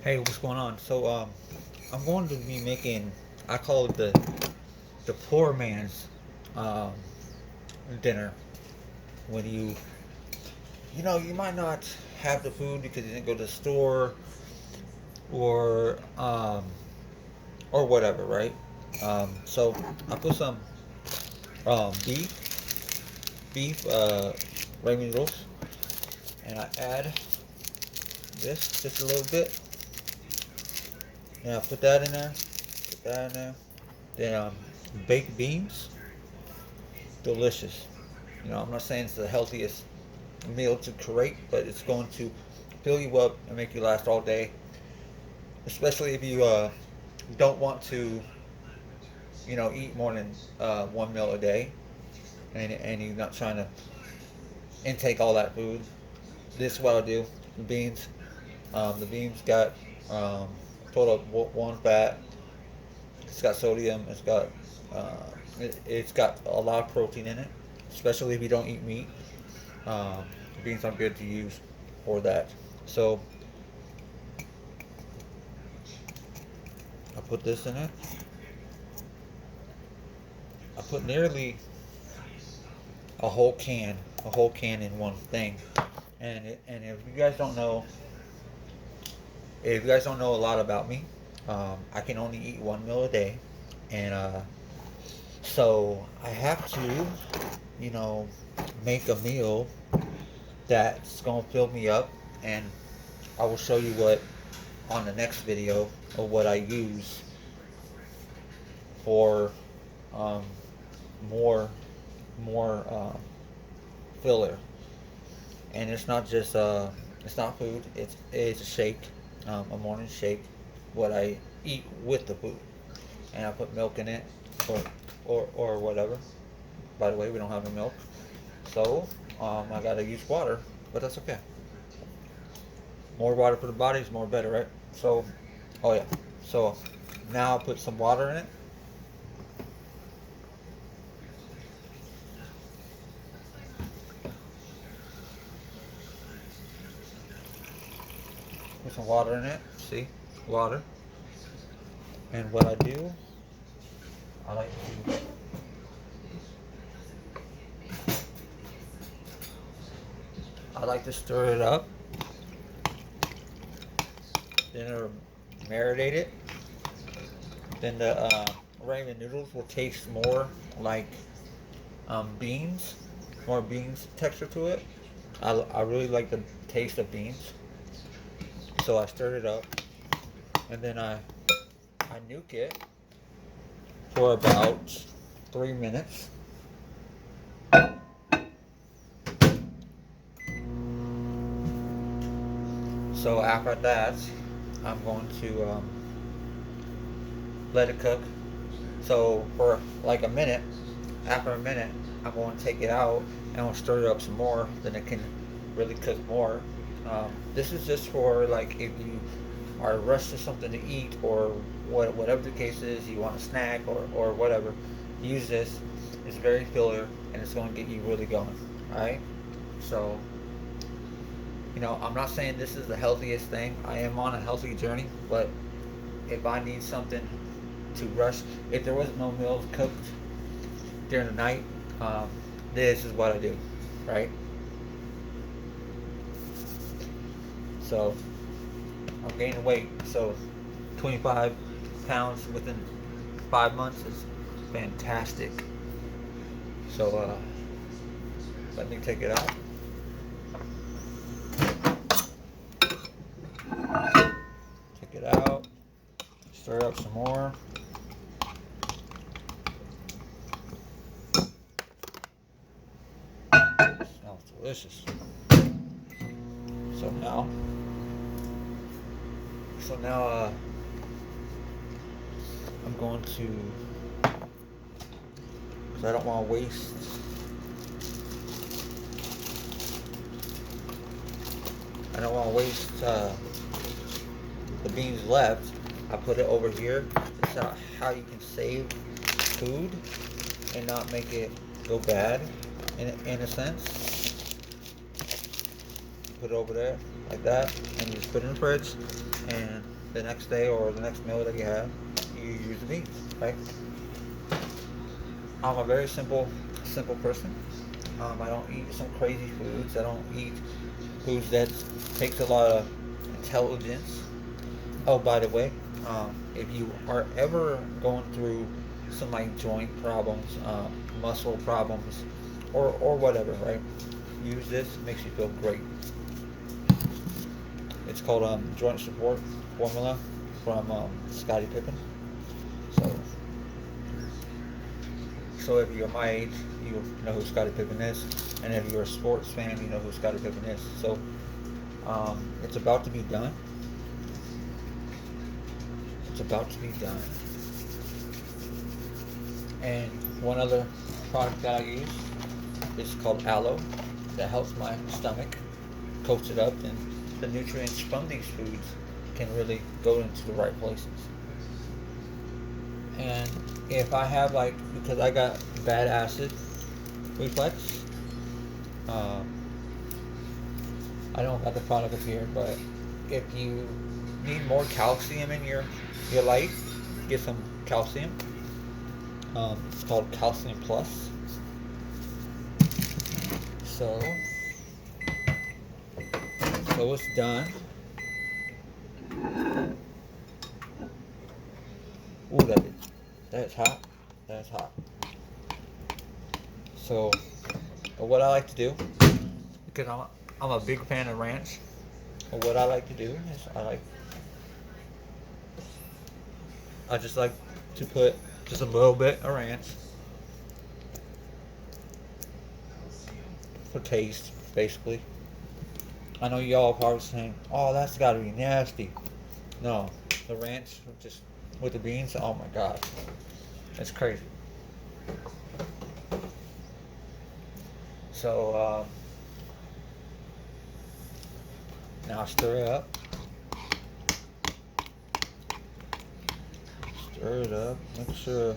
Hey, what's going on? I'm going to be making. I call it the poor man's um, dinner. When you might not have the food because you didn't go to the store or or whatever, right? So I put some beef ramen noodles, and I add this just a little bit, and I put that in there. Put that in there. Then baked beans, delicious. I'm not saying it's the healthiest meal to create, but it's going to fill you up and make you last all day. Especially if you don't want to, eat more than one meal a day, and you're not trying to intake all that food. This is what I do. The beans. The beans got total one fat. It's got sodium. It's got a lot of protein in it, especially if you don't eat meat. Um, Beans are good to use for that. So I put this in it. I put nearly a whole can in one thing. And if you guys don't know a lot about me, I can only eat one meal a day, and so I have to, you know, make a meal that's gonna fill me up, and I will show you what on the next video of what I use for um, more filler. And it's not food. It's a shake, a morning shake. What I eat with the food, and I put milk in it, or or whatever. By the way, we don't have any milk, so I gotta use water, but that's okay. More water for the body is more better, right? So, oh yeah. So now I'll put some water in it. Put some water in it. See, water. And what I do, I like to I like to stir it up, then marinate it. Then the ramen noodles will taste more like beans, more beans texture to it. I really like the taste of beans, so I stirred it up, and then I nuke it for about 3 minutes. So after that, I'm going to let it cook. So for like a minute, after a minute, I'm going to take it out and I'll stir it up some more. Then it can really cook more. This is just for like if you are rushed to something to eat or whatever the case is, you want a snack or whatever. Use this. It's very filler and it's going to get you really going. All right. So I'm not saying this is the healthiest thing. I am on a healthy journey, but if I need something to rush, if there wasn't no meals cooked during the night, um, this is what I do, right? So I'm gaining weight. So 25 pounds within 5 months is fantastic. So let me take it out. Take it out. Stir up some more. Smells delicious. So now, so now I'm going to, because I don't want to waste. I don't want to waste the beans left. I put it over here. It's how you can save food and not make it go bad, in a sense. put it over there like that, and you just put it in the fridge. And the next day or the next meal that you have, you use the beans, right? I'm a very simple person. I don't eat some crazy foods. I don't eat foods that takes a lot of intelligence. Oh, by the way, if you are ever going through some like joint problems, muscle problems, or whatever, right? Use this. It makes you feel great. It's called Joint Support Formula from Scottie Pippen. So, so if you're my age, you know who Scottie Pippen is, and if you're a sports fan, you know who Scottie Pippen is. So, it's about to be done. It's about to be done. And one other product that I use is called aloe. That helps my stomach, coats it up, and the nutrients from these foods can really go into the right places. And if I have like, because I got bad acid reflux, uh, I don't got the product up here, but if you need more calcium in your life, get some calcium. It's called Calcium Plus. So, so it's done. Ooh, that's hot. That's hot. So, what I like to do, because I'm a big fan of ranch. What I like to do is I just like to put just a little bit of ranch for taste, basically. I know y'all are probably saying, "Oh, that's got to be nasty." No, the ranch just with the beans. Oh my god, it's crazy. So now stir it up. Stir it up. Make sure.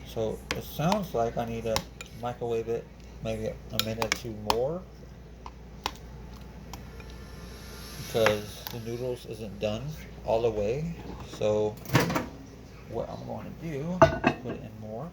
So it sounds like I need to microwave it maybe a minute or two more because the noodles isn't done all the way. So what I'm going to do is put it in more.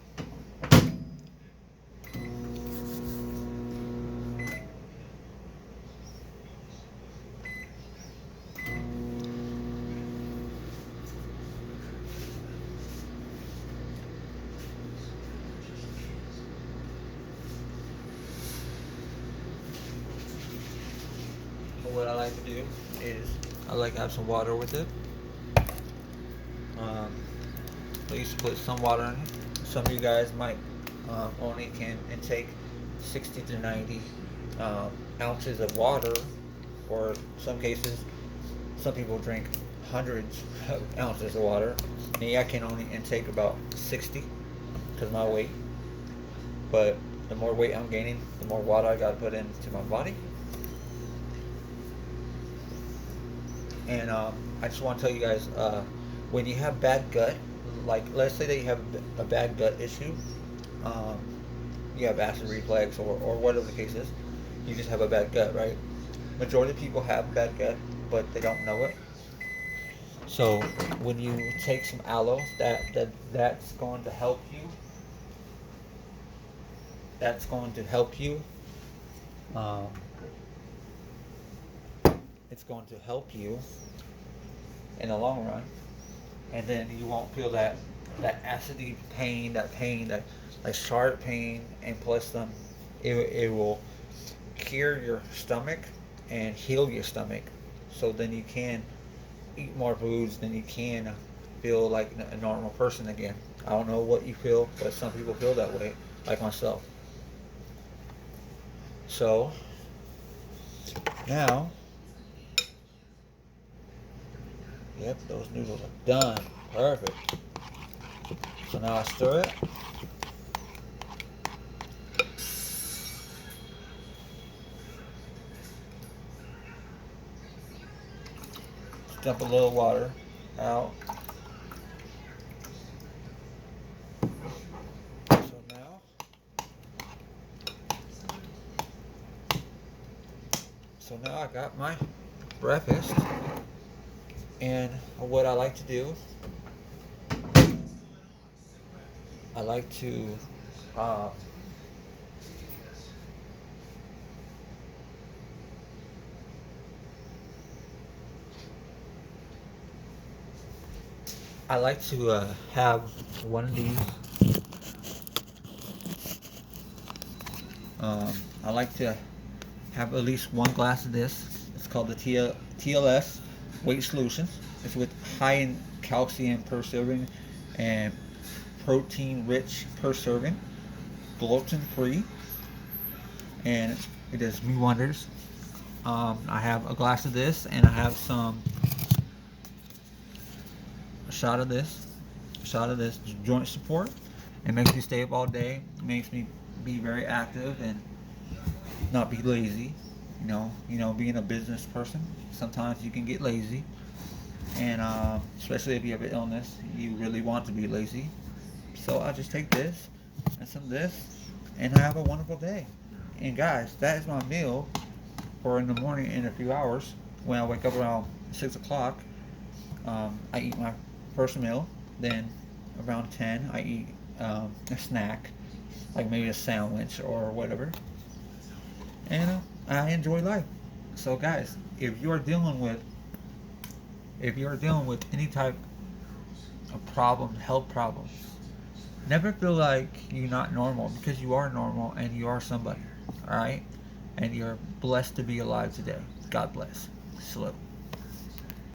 But what I like to do is I like to have some water with it. Um, I used to put some water in it. Some of you guys might only can intake 60 to 90 ounces of water, or some cases, some people drink hundreds of ounces of water. Me, I can only intake about 60 because of my weight. But the more weight I'm gaining, the more water I got to put into my body. And I just want to tell you guys, when you have bad gut, like let's say that you have a bad gut issue, um, you have acid reflux or whatever the case is, you just have a bad gut, right? Majority of people have bad gut, but they don't know it. So when you take some aloe, that's going to help you. That's going to help you. Um, it's going to help you in the long run, and then you won't feel that acidy pain, that like sharp pain, and plus it will cure your stomach and heal your stomach, so then you can eat more foods, then you can feel like a normal person again. I don't know what you feel, but some people feel that way, like myself. So now, yep, those noodles are done. Perfect. So now I stir it. Dump a little water out. So Well, I got my breakfast, and what I like to do, I like to uh, have one of these. I like to have at least one glass of this. It's called the TLS Weight Solutions. It's with high in calcium per serving and protein rich per serving, gluten free, and it does me wonders. I have a glass of this, and I have a shot of this, joint support. It makes me stay up all day. It makes me be very active and not be lazy. Being a business person, sometimes you can get lazy, and especially if you have an illness, you really want to be lazy. So I just take this and some of this, and I have a wonderful day. And guys, that is my meal for in the morning in a few hours. When I wake up around 6 o'clock, I eat my first meal. Then around 10, I eat a snack, like maybe a sandwich or whatever. And I enjoy life. So guys, if you're dealing with any type of problem, health problems, never feel like you're not normal, because you are normal and you are somebody. All right, and you're blessed to be alive today. God bless. Salute.